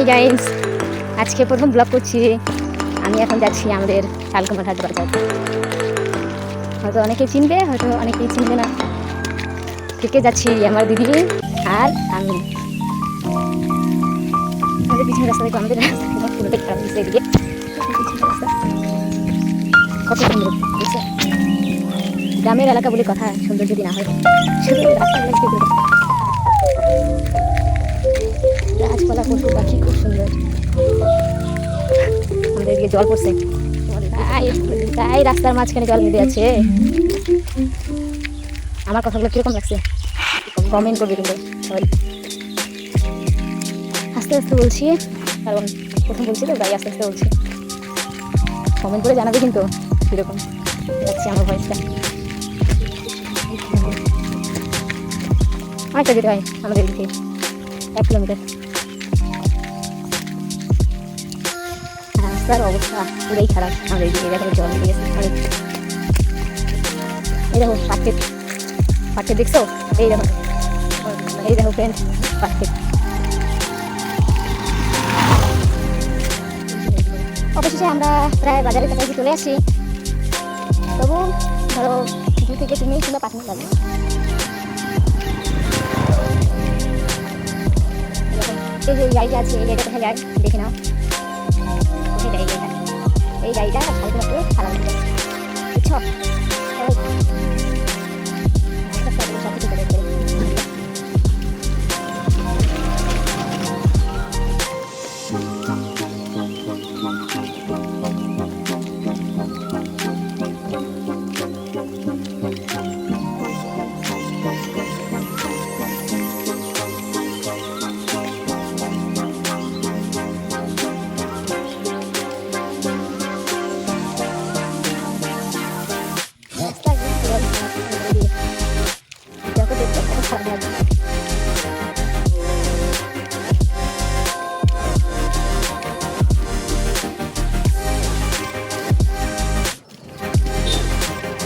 Guys, আজকে প্রথম blog করছি। আমি এখন যাচ্ছি আমাদের শালকুমার হাট বাজার। হয়তো অনেকে চিনবে, হয়তো অনেকেই চিনবে না। থেকে যাচ্ছি আমার দিদি আর আমি। আমাদের পিছনের রাস্তা দেখো, আমাদের রাস্তা পুরোটাই খারাপ দিচ্ছে। এদিকে কত সুন্দর বুঝছো, গ্রামের এলাকা বলে কথা, সুন্দর যদি না হয় শুধু গাছপালা, পশু পাখি খুব সুন্দর। আমাদের এদিকে জল পড়ছে, তাই রাস্তার মাঝখানে জল বেঁধে আছে। আমার কথাগুলো কিরকম লাগছে কমেন্ট করবে কিন্তু সবাই। আস্তে আস্তে বলছি, কারণ প্রথম বলছি তো, তাই আস্তে আস্তে বলছি। কমেন্ট করে জানাবে কিন্তু কীরকম যাচ্ছে আমার ভয়েসটা। অনেকটা যেতে হয় আমাদের এদিকে, 1 কিলোমিটার। রাস্তার অবস্থা পুরোই খারাপ আমাদের এদিকে। দেখো জল লেগে গেছে অনেক। এই দেখো পাটক্ষেত, পাটক্ষেত দেখছো? এই দেখো, এই দেখো ফ্রেন্ড, পাটক্ষেত। অবশেষে আমরা প্রায় বাজারের কাছাকাছি চলে আসি। তবু ধরো 2 থেকে 3 মিনিট কিংবা 5 মিনিট লাগবে। এই যে গাড়িটা আছে, এই গাড়িটা কোথায় যায় দেখে নাও। কোথায় যায় এই গাড়িটা? শালকুমার করে খারাপ হয়ে যায়, বুঝছো? সব কিছু করে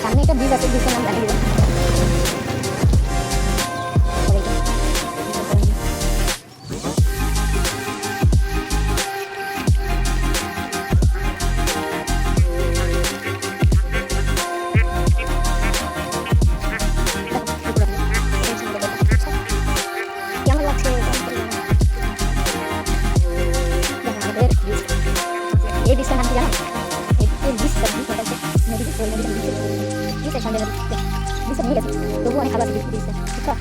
সামনে একটা ব্রিজ আছে, ব্রিজের নাম জানিয়ে দেবো। কেমন লাগছে এই ব্রিজটার নাম কি জানো? এই ব্রিজটা তবু অনেক ভালো আছে ব্রিজটা, বুঝছো?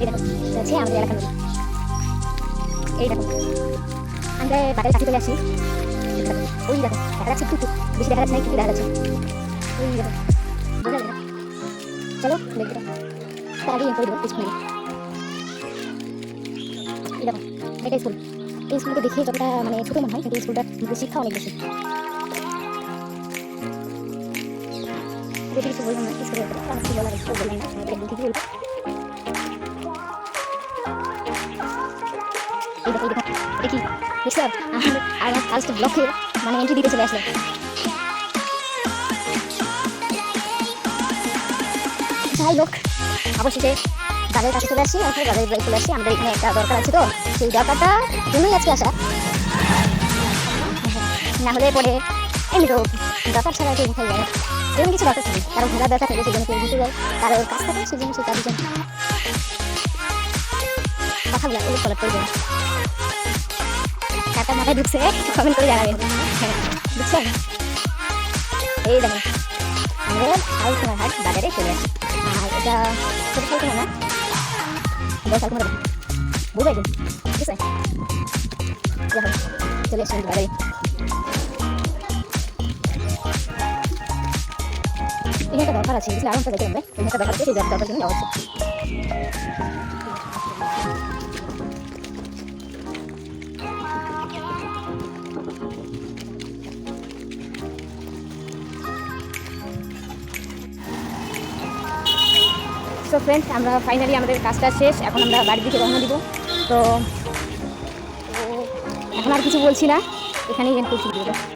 এই দেখো আছে আমাদের এলাকার নদী। এই দেখো আমরা বাজারের কাছে চলে আসি। ওই দেখো দেখা যাচ্ছে, একটু বেশি দেখা যাচ্ছে না, একটু দেখা যাচ্ছে। ওই দেখো বোঝা যায় না। চলো দেখতে, তার আগে করে দেবো স্কুলে। এই দেখো এটা স্কুল। এই স্কুলকে দেখে যতটা মানে ছোটো মনে হয়, কিন্তু স্কুলটা শিক্ষা অনেক বেশি। বেশি কিছু বললাম না, কিছু বললাম না, কিছু বললাম না, ঠিকই বলবো। এই দেখো, এই দেখো এটা কি দেখছো? আর ফার্স্ট ব্লকে মানে এন্ট্রি দিতে চলে আসলো। যাই হোক, অবশেষে বাজারের কাছে চলে আসি। এখন বাজারে বাড়ি চলে আসি। আমাদের এখানে একটা দরকার আছে, তো সেই দরকারটার জন্যই আজকে আসা। না হলে পরে এমনি তো দরকার ছাড়া কেউ কোথায় যায় না। এরকম কিছু দরকার থাকে, কারো ঘোরার দরকার থাকে, সেজন্য কেউ ঘুরতে যায়। কারো কাজ থাকে, সেজন্য সেই কাজের জন্য কথাগুলো উল্লেখ করার প্রয়োজন। কাটার মাথায় ঢুকছে কমেন্ট করে জানাবেন, বুঝছেন? এই দেখেন আমাদের শালকুমার হাট বাজারে চলে আসি। আর এটা ছোটো শালকুমার না, বড় শালকুমার বুঝাই দিন, ঠিক আছে? দেখো চলে আসছি বাজারে। এখানে একটা দরকার আছে, বুঝলে? আরামটা যেতে হবে, এখানে একটা দরকার আছে, সেই দরকার জন্য যাওয়া হচ্ছে। সো ফ্রেন্ডস, আমরা ফাইনালি আমাদের কাজটা শেষ। এখন আমরা বাড়ির দিকে রওনা দিব। তো এখন আর কিছু বলছি না, এখানেই এন্ড করছি ভিডিওটা।